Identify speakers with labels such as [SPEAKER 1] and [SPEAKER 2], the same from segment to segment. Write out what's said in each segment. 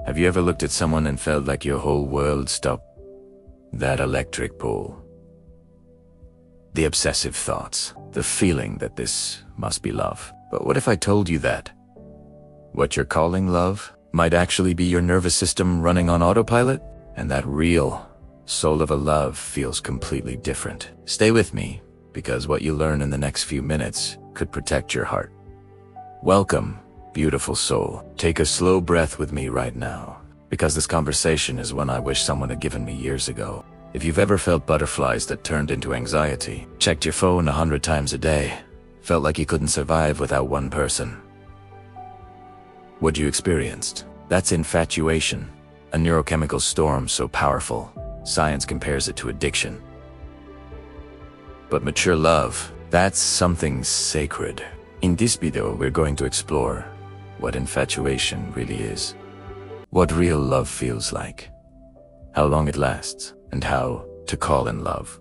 [SPEAKER 1] Have you ever looked at someone and felt like your whole world stopped? That electric pull. The obsessive thoughts. The feeling that this must be love. But what if I told you that what you're calling love might actually be your nervous system running on autopilot? And that real soul of a love feels completely different. Stay with me, because what you learn in the next few minutes could protect your heart. Welcome, beautiful soul. Take a slow breath with me right now, because this conversation is one I wish someone had given me years ago. If you've ever felt butterflies that turned into anxiety, checked your phone 100 times a day, felt like you couldn't survive without one person, what you experienced, that's infatuation, a neurochemical storm so powerful, science compares it to addiction. But mature love, that's something sacred. In this video, we're going to explore what infatuation really is, what real love feels like, how long it lasts, and how to call in love.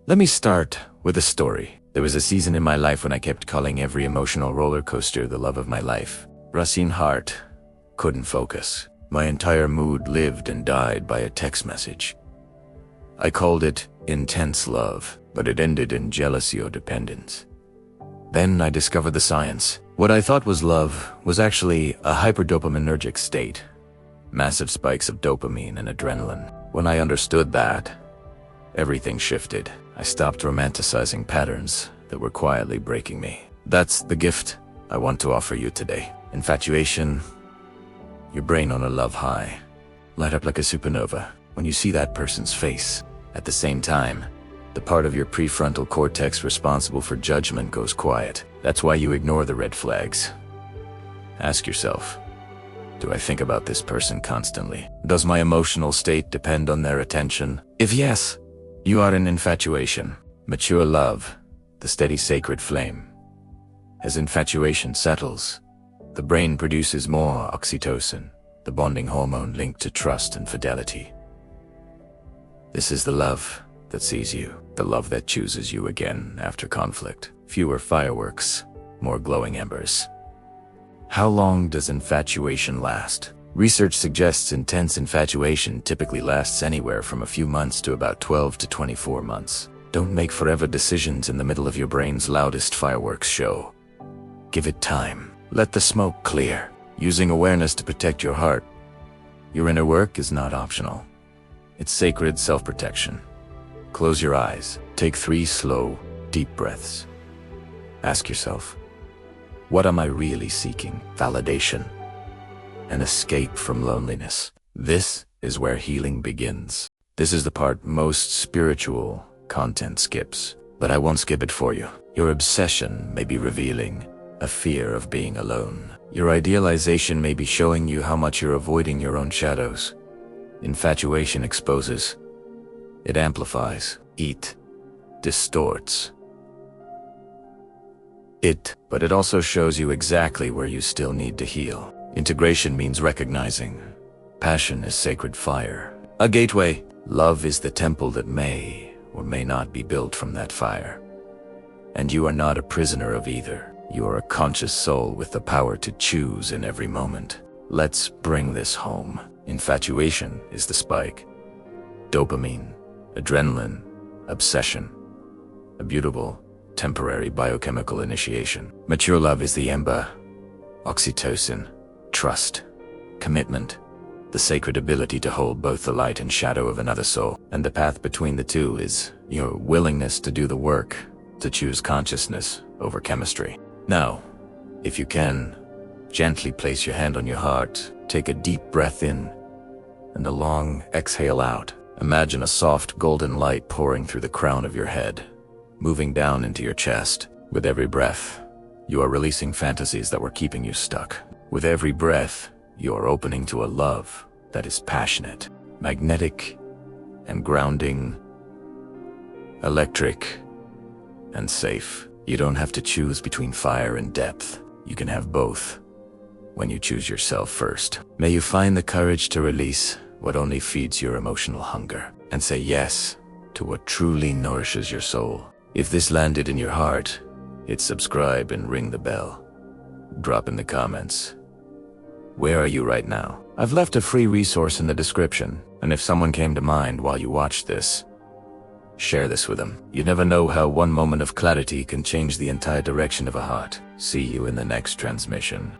[SPEAKER 1] Let me start with a story. There was a season in my life when I kept calling every emotional roller coaster the love of my life. Racine heart, couldn't focus. My entire mood lived and died by a text message. I called it intense love, but it ended in jealousy or dependence. Then I discovered the science. What I thought was love was actually a hyperdopaminergic state. Massive spikes of dopamine and adrenaline. When I understood that, everything shifted. I stopped romanticizing patterns that were quietly breaking me. That's the gift I want to offer you today. Infatuation, your brain on a love high, light up like a supernova when you see that person's face. At the same time, the part of your prefrontal cortex responsible for judgment goes quiet. That's why you ignore the red flags. Ask yourself, do I think about this person constantly? Does my emotional state depend on their attention? If yes, you are in infatuation. Mature love, the steady sacred flame. As infatuation settles, the brain produces more oxytocin, the bonding hormone linked to trust and fidelity. This is the love that sees you, the love that chooses you again after conflict. Fewer fireworks, more glowing embers. How long does infatuation last? Research suggests intense infatuation typically lasts anywhere from a few months to about 12 to 24 months. Don't make forever decisions in the middle of your brain's loudest fireworks show. Give it time. Let the smoke clear. Using awareness to protect your heart. Your inner work is not optional. It's sacred self-protection. Close your eyes. Take 3 slow, deep breaths. Ask yourself, what am I really seeking? Validation. An escape from loneliness. This is where healing begins. This is the part most spiritual content skips, but I won't skip it for you. Your obsession may be revealing a fear of being alone. Your idealization may be showing you how much you're avoiding your own shadows. Infatuation exposes. It amplifies. It distorts. But it also shows you exactly where you still need to heal. Integration means recognizing. Passion is sacred fire. A gateway. Love is the temple that may or may not be built from that fire. And you are not a prisoner of either. You are a conscious soul with the power to choose in every moment. Let's bring this home. Infatuation is the spike. Dopamine, adrenaline, obsession. A beautiful, temporary biochemical initiation. Mature love is the ember. Oxytocin, trust, commitment, the sacred ability to hold both the light and shadow of another soul. And the path between the two is your willingness to do the work, to choose consciousness over chemistry. Now, if you can, gently place your hand on your heart, take a deep breath in, and a long exhale out. Imagine a soft golden light pouring through the crown of your head, moving down into your chest. With every breath, you are releasing fantasies that were keeping you stuck. With every breath, you are opening to a love that is passionate, magnetic, and grounding, electric, and safe. You don't have to choose between fire and depth. You can have both when you choose yourself first. May you find the courage to release what only feeds your emotional hunger and say yes to what truly nourishes your soul. If this landed in your heart, hit subscribe and ring the bell. Drop in the comments, Where are you right now? I've left a free resource in the description, and if someone came to mind while you watched this, share this with them. You never know how one moment of clarity can change the entire direction of a heart. See you in the next transmission.